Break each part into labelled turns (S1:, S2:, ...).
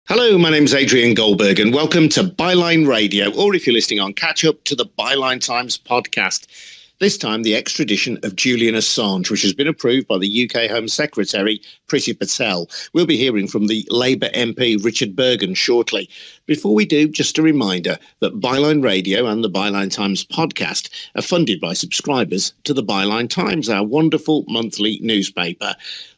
S1: Hello, my name's Adrian Goldberg and welcome to Byline Radio, or if you're listening on catch up, to the Byline Times podcast. This time, the extradition of Julian Assange, which has been approved by the UK Home Secretary, Priti Patel. We'll be hearing from the Labour MP Richard Burgon shortly. Before we do, just a reminder that Byline Radio and the Byline Times podcast are funded by subscribers to the Byline Times, our wonderful monthly newspaper.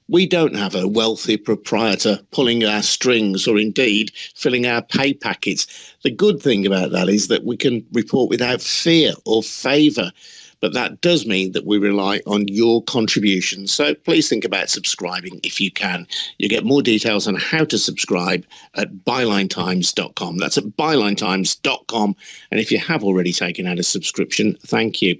S1: We don't have a wealthy proprietor pulling our strings or indeed filling our pay packets. The good thing about that is that we can report without fear or favour. But that does mean that we rely on your contributions. So please think about subscribing if you can. You get more details on how to subscribe at bylinetimes.com. That's at bylinetimes.com. And if you have already taken out a subscription, thank you.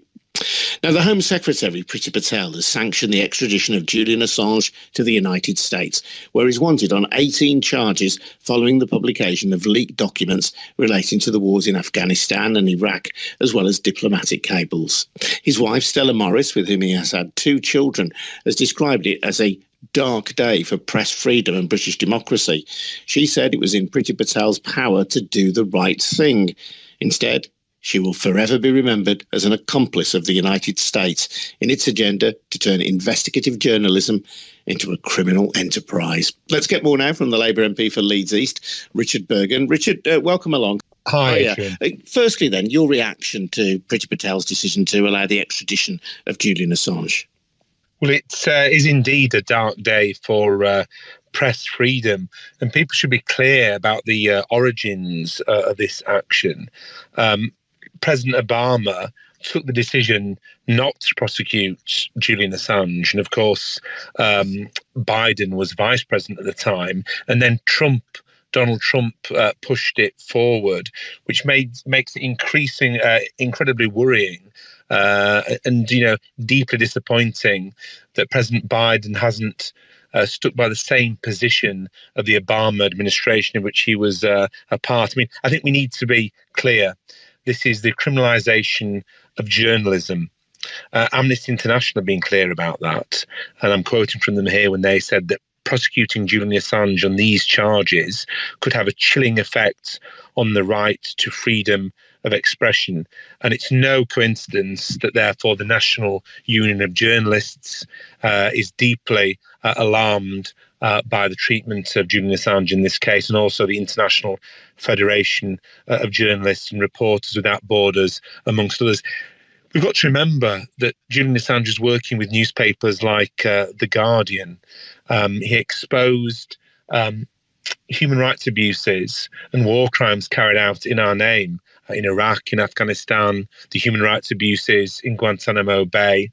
S1: Now, the Home Secretary, Priti Patel, has sanctioned the extradition of Julian Assange to the United States, where he's wanted on 18 charges following the publication of leaked documents relating to the wars in Afghanistan and Iraq, as well as diplomatic cables. His wife, Stella Morris, with whom he has had 2 children, has described it as a dark day for press freedom and British democracy. She said it was in Priti Patel's power to do the right thing. Instead, she will forever be remembered as an accomplice of the United States in its agenda to turn investigative journalism into a criminal enterprise. Let's get more now from the Labour MP for Leeds East, Richard Burgon. Richard, welcome along.
S2: Hi, Adrian.
S1: Firstly, then, your reaction to Priti Patel's decision to allow the extradition of Julian Assange.
S2: Well, it is indeed a dark day for press freedom, and people should be clear about the origins of this action. President Obama took the decision not to prosecute Julian Assange. And of course, Biden was vice president at the time. And then Donald Trump pushed it forward, which makes it incredibly worrying and, deeply disappointing that President Biden hasn't stuck by the same position of the Obama administration in which he was a part. I mean, I think we need to be clear. This is the criminalisation of journalism. Amnesty International have been clear about that. And I'm quoting from them here when they said that prosecuting Julian Assange on these charges could have a chilling effect on the right to freedom of expression. And it's no coincidence that, therefore, the National Union of Journalists is deeply alarmed by the treatment of Julian Assange in this case, and also the International Federation of Journalists and Reporters Without Borders, amongst others. We've got to remember that Julian Assange is working with newspapers like The Guardian. He exposed human rights abuses and war crimes carried out in our name in Iraq, in Afghanistan, the human rights abuses in Guantanamo Bay.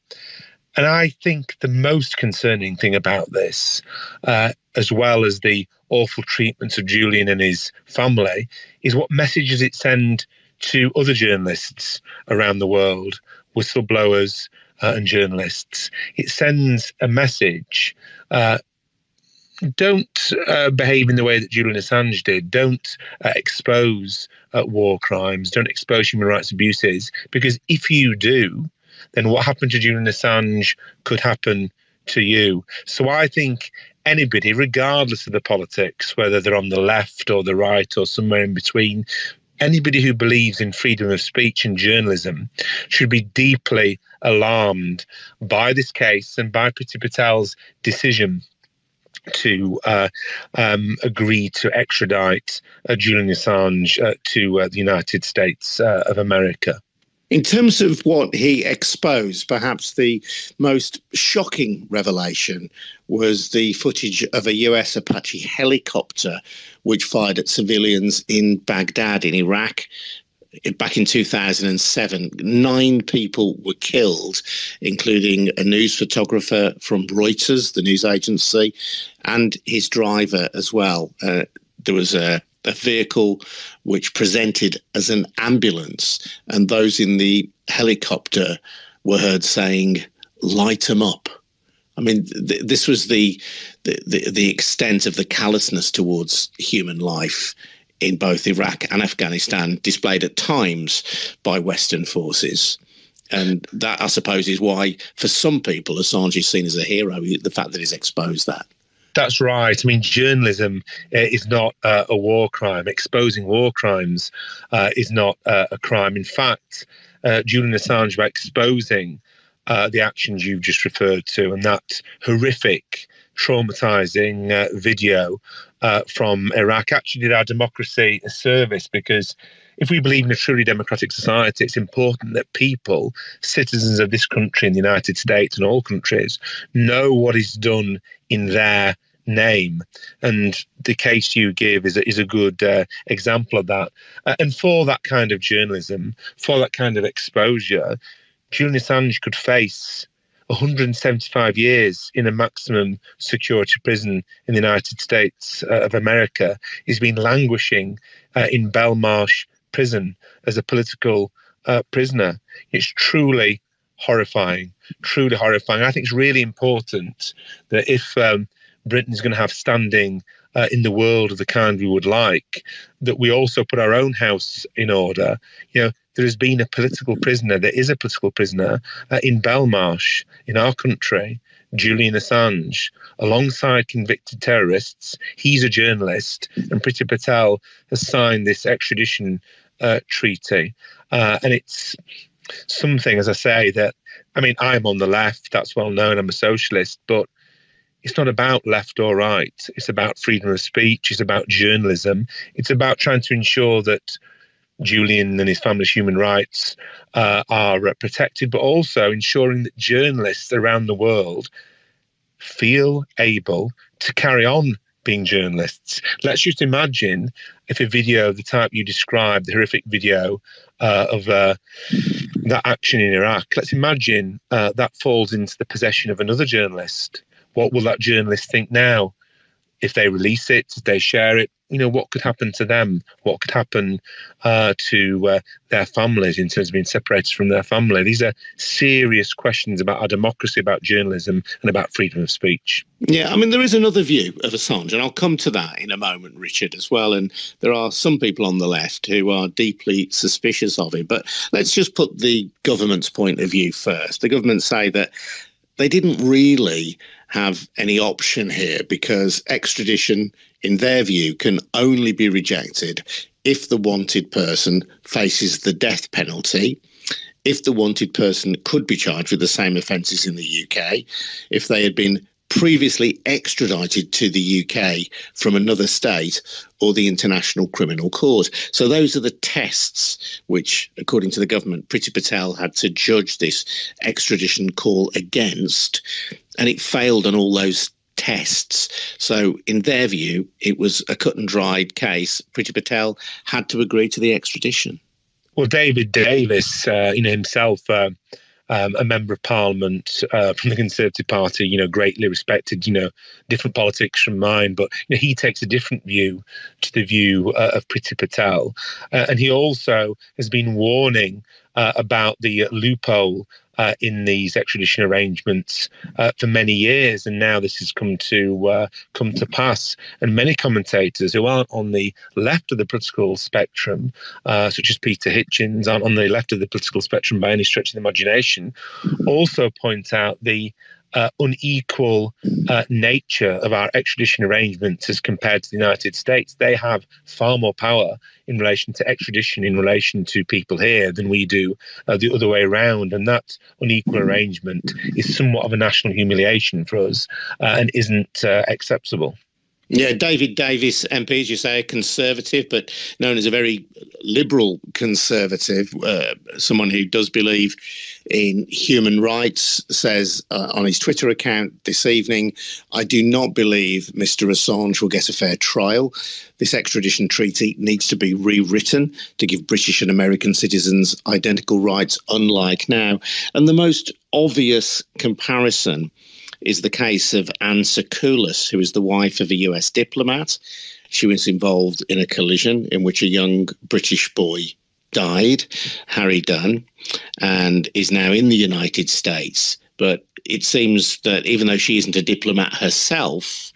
S2: And I think the most concerning thing about this, as well as the awful treatment of Julian and his family, is what messages it sends to other journalists around the world, whistleblowers and journalists. It sends a message. Don't behave in the way that Julian Assange did. Don't expose war crimes. Don't expose human rights abuses. Because if you do, then what happened to Julian Assange could happen to you. So I think anybody, regardless of the politics, whether they're on the left or the right or somewhere in between, anybody who believes in freedom of speech and journalism should be deeply alarmed by this case and by Priti Patel's decision to agree to extradite Julian Assange to the United States of America.
S1: In terms of what he exposed, perhaps the most shocking revelation was the footage of a US Apache helicopter which fired at civilians in Baghdad in Iraq. Back in 2007, 9 people were killed, including a news photographer from Reuters, the news agency, and his driver as well. There was a vehicle which presented as an ambulance, and those in the helicopter were heard saying, "Light them up." I mean, this was the extent of the callousness towards human life in both Iraq and Afghanistan, displayed at times by Western forces. And that, I suppose, is why, for some people, Assange is seen as a hero, the fact that he's exposed that.
S2: That's right. I mean, journalism is not a war crime. Exposing war crimes is not a crime. In fact, Julian Assange, by exposing the actions you've just referred to and that horrific, traumatizing video from Iraq, actually did our democracy a service, because if we believe in a truly democratic society, it's important that people, citizens of this country and the United States and all countries, know what is done in their name. And the case you give is a good example of that. And for that kind of journalism, for that kind of exposure, Julian Assange could face 175 years in a maximum security prison in the United States of America. He's been languishing in Belmarsh prison as a political prisoner. It's truly horrifying, truly horrifying. I think it's really important that if Britain is going to have standing in the world of the kind we would like, that we also put our own house in order. You know, there has been a political prisoner, there is a political prisoner in Belmarsh, in our country, Julian Assange, alongside convicted terrorists. He's a journalist, and Priti Patel has signed this extradition treaty. And it's something, as I say, that, I mean, I'm on the left, that's well known, I'm a socialist, but it's not about left or right. It's about freedom of speech. It's about journalism. It's about trying to ensure that Julian and his family's human rights are protected, but also ensuring that journalists around the world feel able to carry on being journalists. Let's just imagine if a video of the type you described, the horrific video of that action in Iraq, let's imagine that falls into the possession of another journalist. What will that journalist think now? If they release it, if they share it, you know, what could happen to them? What could happen to their families in terms of being separated from their family? These are serious questions about our democracy, about journalism, and about freedom of speech.
S1: Yeah, I mean, there is another view of Assange, and I'll come to that in a moment, Richard, as well. And there are some people on the left who are deeply suspicious of him. But let's just put the government's point of view first. The government say that they didn't really have any option here because extradition, in their view, can only be rejected if the wanted person faces the death penalty, if the wanted person could be charged with the same offences in the UK, if they had been previously extradited to the UK from another state or the International Criminal Court. So those are the tests which, according to the government, Priti Patel had to judge this extradition call against, and it failed on all those tests. So in their view, it was a cut and dried case. Priti Patel had to agree to the extradition.
S2: Well, David Davis, himself, a member of Parliament from the Conservative Party, greatly respected, different politics from mine, but he takes a different view to the view of Priti Patel. And he also has been warning about the loophole in these extradition arrangements for many years, and now this has come to pass. And many commentators who aren't on the left of the political spectrum, such as Peter Hitchens, aren't on the left of the political spectrum by any stretch of the imagination, also point out the unequal nature of our extradition arrangements as compared to the United States. They have far more power in relation to extradition in relation to people here than we do the other way around. And that unequal arrangement is somewhat of a national humiliation for us and isn't acceptable.
S1: Yeah, David Davies MP, as you say, a Conservative, but known as a very liberal Conservative, someone who does believe in human rights, says on his Twitter account this evening, "I do not believe Mr. Assange will get a fair trial. This extradition treaty needs to be rewritten to give British and American citizens identical rights, unlike now." And the most obvious comparison is the case of Anne Sekulis, who is the wife of a US diplomat. She was involved in a collision in which a young British boy died, Harry Dunn, and is now in the United States. But it seems that even though she isn't a diplomat herself,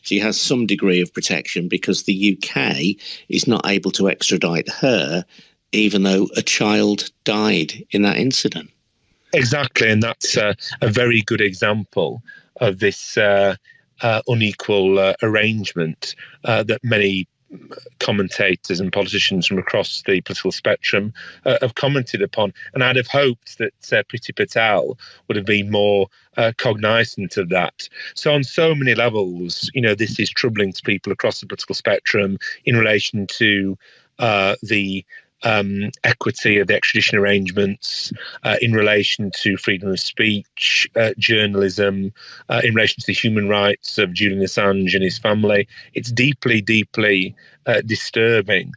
S1: she has some degree of protection because the UK is not able to extradite her, even though a child died in that incident.
S2: Exactly, and that's a very good example of this unequal arrangement that many commentators and politicians from across the political spectrum have commented upon. And I'd have hoped that Priti Patel would have been more cognizant of that. So on so many levels, this is troubling to people across the political spectrum in relation to the equity of the extradition arrangements, in relation to freedom of speech, journalism, in relation to the human rights of Julian Assange and his family. It's deeply, deeply disturbing.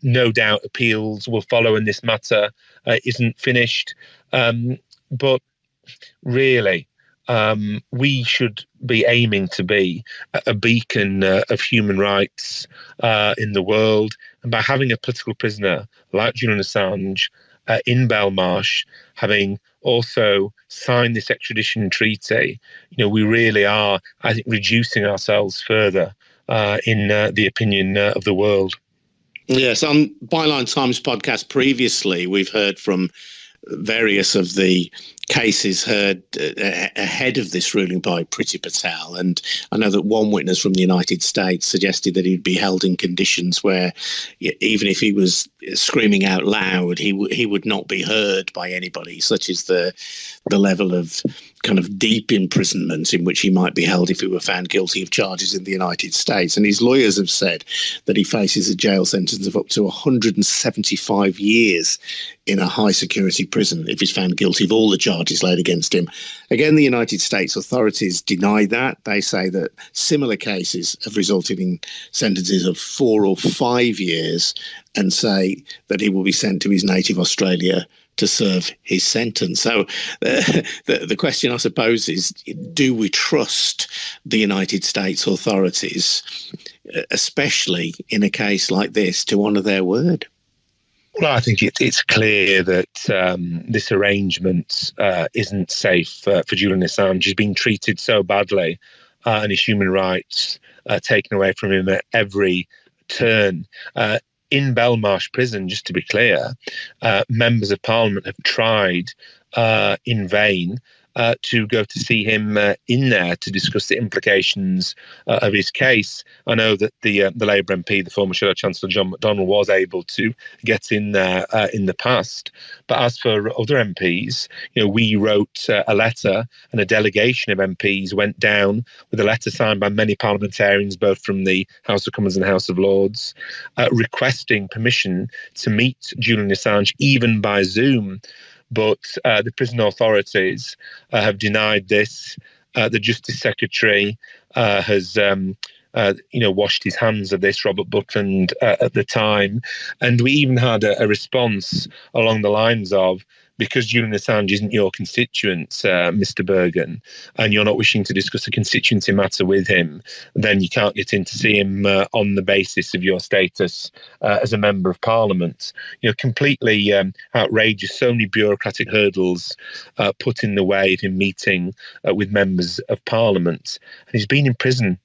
S2: No doubt appeals will follow, and this matter isn't finished. But really, we should be aiming to be a beacon of human rights in the world. And by having a political prisoner like Julian Assange in Belmarsh, having also signed this extradition treaty, we really are, I think, reducing ourselves further in the opinion of the world.
S1: Yes, on Byline Times podcast previously, we've heard from various of the cases heard ahead of this ruling by Priti Patel. And I know that one witness from the United States suggested that he'd be held in conditions where even if he was screaming out loud, he would not be heard by anybody, such as the level of kind of deep imprisonment in which he might be held if he were found guilty of charges in the United States. And his lawyers have said that he faces a jail sentence of up to 175 years in a high security prison if he's found guilty of all the charges laid against him. Again, the United States authorities deny that. They say that similar cases have resulted in sentences of 4 or 5 years, and say that he will be sent to his native Australia to serve his sentence. So the question, I suppose, is, do we trust the United States authorities, especially in a case like this, to honour their word?
S2: Well, I think it's clear that this arrangement isn't safe for Julian Assange. He's been treated so badly and his human rights taken away from him at every turn. In Belmarsh prison, just to be clear, members of Parliament have tried in vain to go to see him in there to discuss the implications of his case. I know that the Labour MP, the former Shadow Chancellor John McDonnell, was able to get in there in the past. But as for other MPs, we wrote a letter, and a delegation of MPs went down with a letter signed by many parliamentarians, both from the House of Commons and the House of Lords, requesting permission to meet Julian Assange, even by Zoom. But the prison authorities have denied this. The Justice Secretary has, washed his hands of this, Robert Buckland, at the time. And we even had a response along the lines of, because Julian Assange isn't your constituent, Mr. Burgon, and you're not wishing to discuss a constituency matter with him, then you can't get in to see him on the basis of your status as a member of Parliament. Completely outrageous. So many bureaucratic hurdles put in the way of him meeting with members of Parliament. And he's been in prison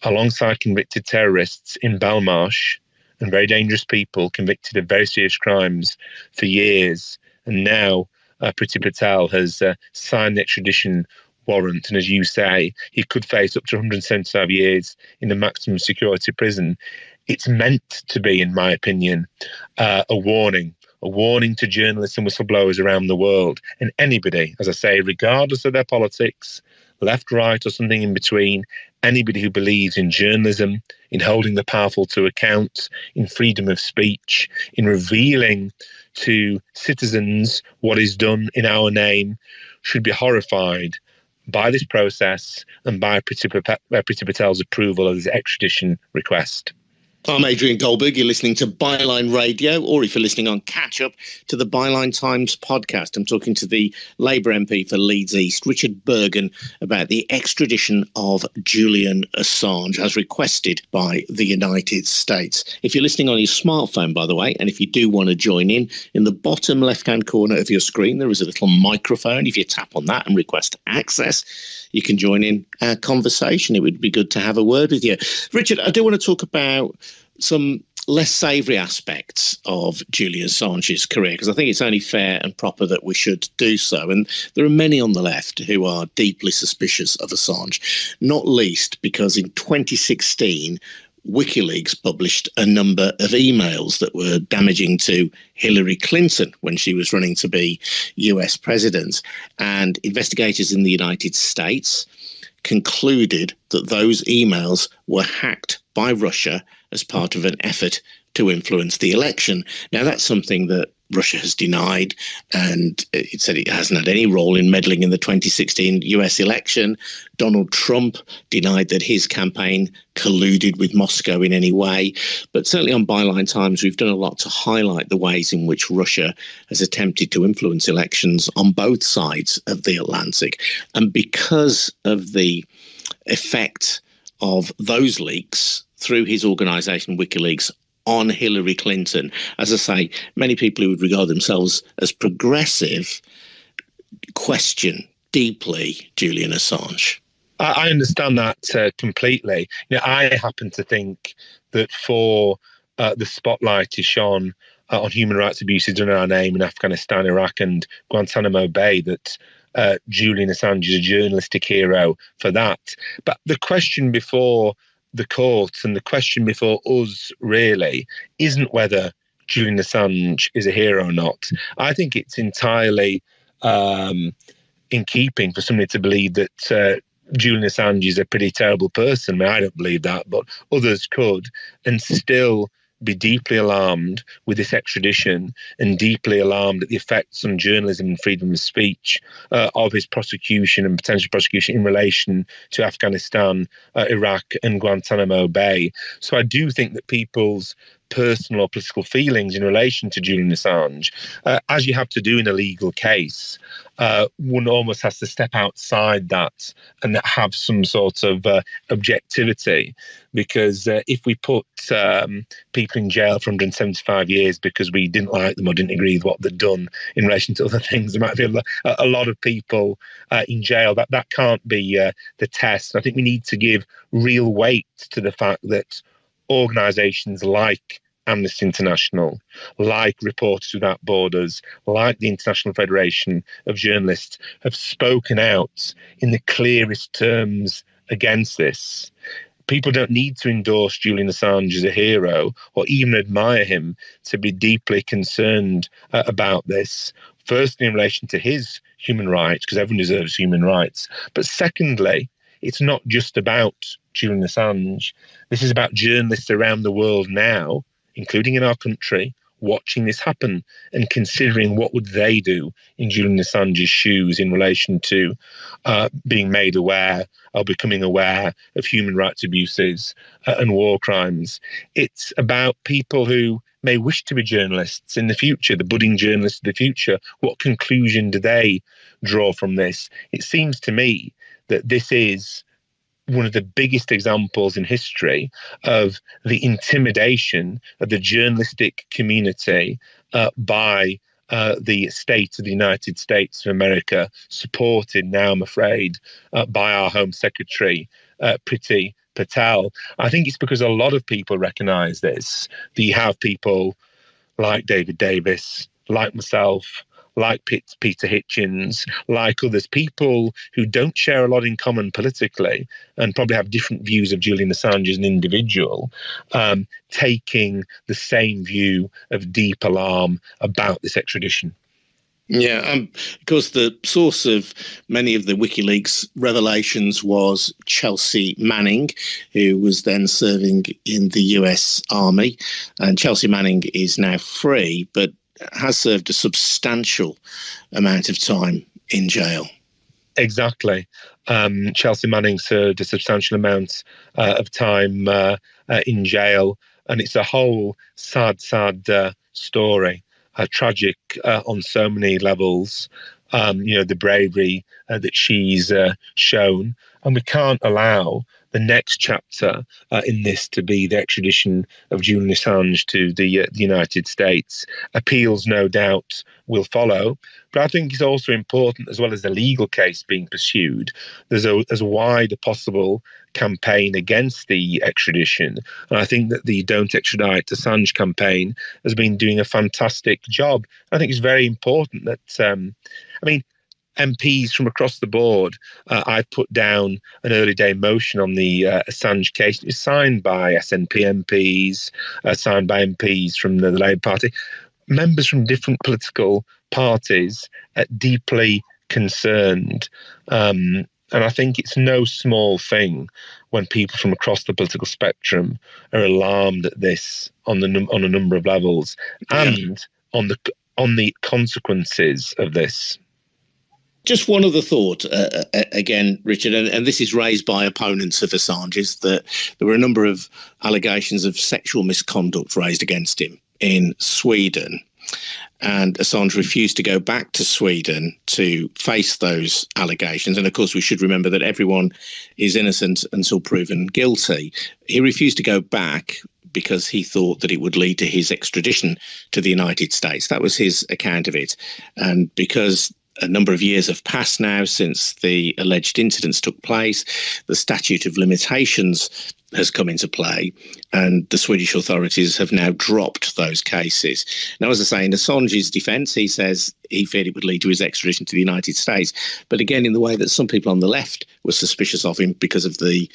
S2: alongside convicted terrorists in Belmarsh, and very dangerous people convicted of very serious crimes for years. And now Priti Patel has signed the extradition warrant. And as you say, he could face up to 175 years in a maximum security prison. It's meant to be, in my opinion, a warning to journalists and whistleblowers around the world. And anybody, as I say, regardless of their politics, left, right, or something in between, anybody who believes in journalism, in holding the powerful to account, in freedom of speech, in revealing to citizens what is done in our name, should be horrified by this process and by Priti Patel's approval of his extradition request.
S1: I'm Adrian Goldberg. You're listening to Byline Radio, or if you're listening on Catch Up, to the Byline Times podcast. I'm talking to the Labour MP for Leeds East, Richard Burgon, about the extradition of Julian Assange as requested by the United States. If you're listening on your smartphone, by the way, and if you do want to join in the bottom left-hand corner of your screen, there is a little microphone. If you tap on that and request access, you can join in our conversation. It would be good to have a word with you. Richard, I do want to talk about some less savoury aspects of Julian Assange's career, because I think it's only fair and proper that we should do so. And there are many on the left who are deeply suspicious of Assange, not least because in 2016, Wikileaks published a number of emails that were damaging to Hillary Clinton when she was running to be US president. And investigators in the United States concluded that those emails were hacked by Russia as part of an effort to influence the election. Now, that's something that Russia has denied, and it said it hasn't had any role in meddling in the 2016 US election. Donald Trump denied that his campaign colluded with Moscow in any way. But certainly on Byline Times, we've done a lot to highlight the ways in which Russia has attempted to influence elections on both sides of the Atlantic. And because of the effect of those leaks through his organisation WikiLeaks on Hillary Clinton, as I say, many people who would regard themselves as progressive question deeply Julian Assange.
S2: I understand that completely. I happen to think that for the spotlight is shone on human rights abuses in our name in Afghanistan, Iraq and Guantanamo Bay, that Julian Assange is a journalistic hero for that. But the question before the courts and the question before us really isn't whether Julian Assange is a hero or not. I think it's entirely in keeping for somebody to believe that Julian Assange is a pretty terrible person. I mean, I don't believe that, but others could, and still be deeply alarmed with this extradition and deeply alarmed at the effects on journalism and freedom of speech of his prosecution and potential prosecution in relation to Afghanistan, Iraq and Guantanamo Bay. So I do think that people's personal or political feelings in relation to Julian Assange, as you have to do in a legal case, one almost has to step outside that and have some sort of objectivity. Because if we put people in jail for 175 years because we didn't like them or didn't agree with what they'd done in relation to other things, there might be a lot of people in jail. That can't be the test. I think we need to give real weight to the fact that organisations like Amnesty International, like Reporters Without Borders, like the International Federation of Journalists have spoken out in the clearest terms against this. People don't need to endorse Julian Assange as a hero or even admire him to be deeply concerned about this. Firstly, in relation to his human rights, because everyone deserves human rights. But secondly, it's not just about Julian Assange. This is about journalists around the world now, including in our country, watching this happen and considering what would they do in Julian Assange's shoes in relation to being made aware or becoming aware of human rights abuses and war crimes. It's about people who may wish to be journalists in the future, the budding journalists of the future. What conclusion do they draw from this? It seems to me that this is one of the biggest examples in history of the intimidation of the journalistic community by the state of the United States of America, supported now, I'm afraid, by our Home Secretary, Priti Patel. I think it's because a lot of people recognise this, that you have people like David Davis, like myself, like Peter Hitchens, like others, people who don't share a lot in common politically and probably have different views of Julian Assange as an individual, taking the same view of deep alarm about this extradition.
S1: Yeah, of course, the source of many of the WikiLeaks revelations was Chelsea Manning, who was then serving in the US Army. And Chelsea Manning is now free, but has served a substantial amount of time in jail. Exactly.
S2: Chelsea Manning served a substantial amount of time in jail, and it's a whole sad story, tragic on so many levels. The bravery that she's shown, and we can't allow the next chapter in this to be the extradition of Julian Assange to the United States. Appeals, no doubt, will follow. But I think it's also important, as well as the legal case being pursued, there's a wider possible campaign against the extradition. And I think that the Don't Extradite Assange campaign has been doing a fantastic job. I think it's very important that, MPs from across the board, I put down an early day motion on the Assange case. It was signed by SNP MPs, signed by MPs from the Labour Party, members from different political parties, deeply concerned. And I think it's no small thing when people from across the political spectrum are alarmed at this on a number of levels, and on the consequences of this.
S1: Just one other thought, again, Richard, and this is raised by opponents of Assange, is that there were a number of allegations of sexual misconduct raised against him in Sweden. And Assange refused to go back to Sweden to face those allegations. And of course, we should remember that everyone is innocent until proven guilty. He refused to go back because he thought that it would lead to his extradition to the United States. That was his account of it. And because a number of years have passed now since the alleged incidents took place, the statute of limitations has come into play, and the Swedish authorities have now dropped those cases. Now, as I say, in Assange's defence, he says he feared it would lead to his extradition to the United States. But again, in the way that some people on the left were suspicious of him because of the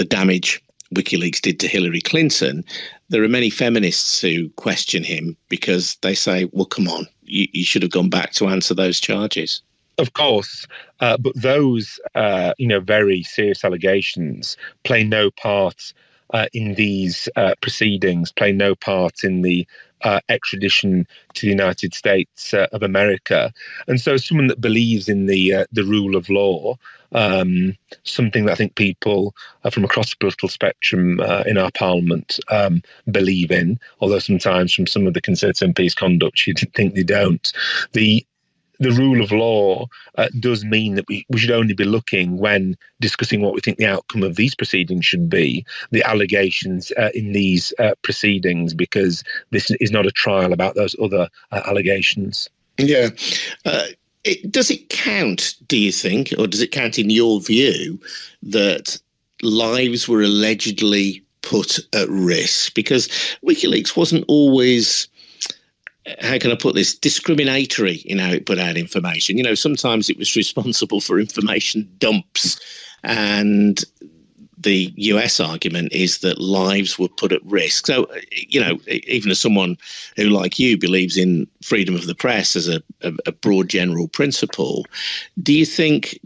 S1: damage Wikileaks did to Hillary Clinton, there are many feminists who question him because they say, well, come on, you should have gone back to answer those charges.
S2: Of course, but those, very serious allegations play no part in these proceedings, play no part in the extradition to the United States of America. And so someone that believes in the rule of law, something that I think people from across the political spectrum in our parliament believe in, although sometimes from some of the Conservative MPs' conduct you think they don't, the rule of law does mean that we should only be looking, when discussing what we think the outcome of these proceedings should be, the allegations in these proceedings, because this is not a trial about those other allegations.
S1: Yeah. Does it count, do you think, or does it count in your view, that lives were allegedly put at risk? Because WikiLeaks wasn't always, how can I put this, discriminatory in how it put out information. You know, sometimes it was responsible for information dumps, and the US argument is that lives were put at risk. So, even as someone who, like you, believes in freedom of the press as a broad general principle, do you think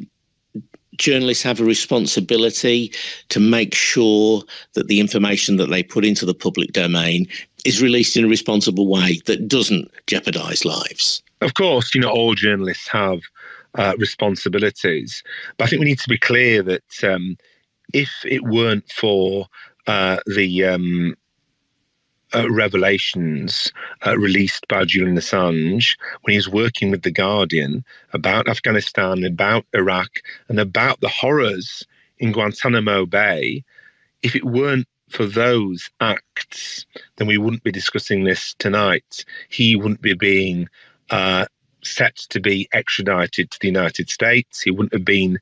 S1: journalists have a responsibility to make sure that the information that they put into the public domain is released in a responsible way that doesn't jeopardise lives?
S2: Of course, all journalists have responsibilities, but I think we need to be clear that if it weren't for the revelations released by Julian Assange when he was working with The Guardian about Afghanistan, about Iraq, and about the horrors in Guantanamo Bay, if it weren't for those acts, then we wouldn't be discussing this tonight. He wouldn't be being set to be extradited to the United States. He wouldn't have been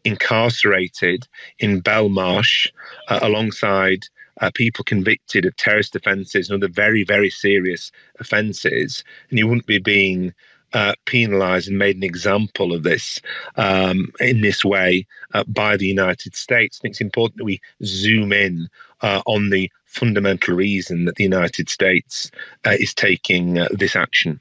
S2: incarcerated in Belmarsh alongside people convicted of terrorist offences and other very, very serious offences. And he wouldn't be being penalised and made an example of this in this way by the United States. I think it's important that we zoom in on the fundamental reason that the United States is taking this action.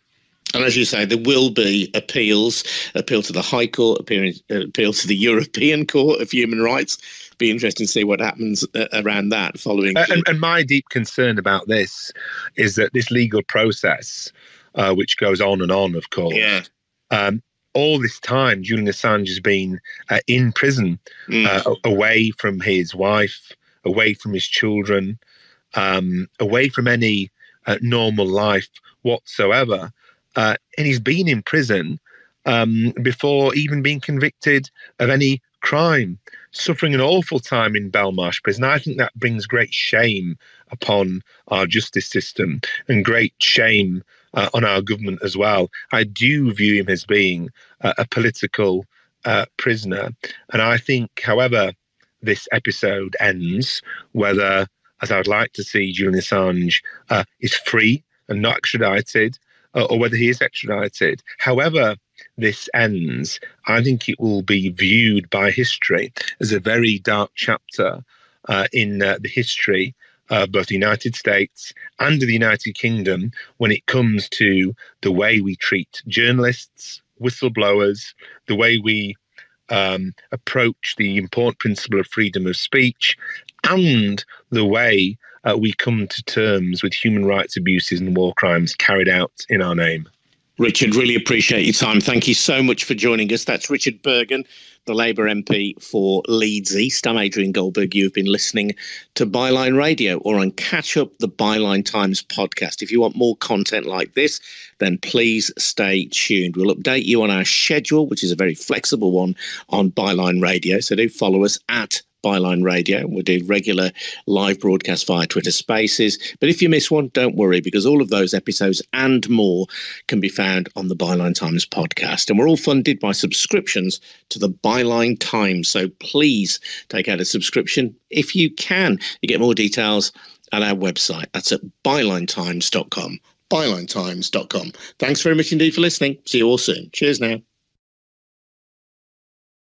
S1: And as you say, there will be appeals, appeal to the High Court, appeal to the European Court of Human Rights. Be interesting to see what happens around that following.
S2: And my deep concern about this is that this legal process, which goes on and on, of course, all this time, Julian Assange has been in prison, away from his wife, away from his children, away from any normal life whatsoever. And he's been in prison before even being convicted of any crime. suffering an awful time in Belmarsh prison. I think that brings great shame upon our justice system and great shame on our government as well. I do view him as being a political prisoner. And I think, however this episode ends, whether, as I would like to see, Julian Assange is free and not extradited, or whether he is extradited, however this ends, I think it will be viewed by history as a very dark chapter in the history of both the United States and the United Kingdom when it comes to the way we treat journalists, whistleblowers, the way we approach the important principle of freedom of speech, and the way we come to terms with human rights abuses and war crimes carried out in our name.
S1: Richard, really appreciate your time. Thank you so much for joining us. That's Richard Burgon, the Labour MP for Leeds East. I'm Adrian Goldberg. You've been listening to Byline Radio or on Catch Up, the Byline Times podcast. If you want more content like this, then please stay tuned. We'll update you on our schedule, which is a very flexible one, on Byline Radio. So do follow us at Byline Radio. We'll do regular live broadcasts via Twitter Spaces. But if you miss one, don't worry, because all of those episodes and more can be found on the Byline Times podcast. And we're all funded by subscriptions to the Byline Times. So please take out a subscription if you can. You get more details at our website. That's at bylinetimes.com. bylinetimes.com. Thanks very much indeed for listening. See you all soon. Cheers now.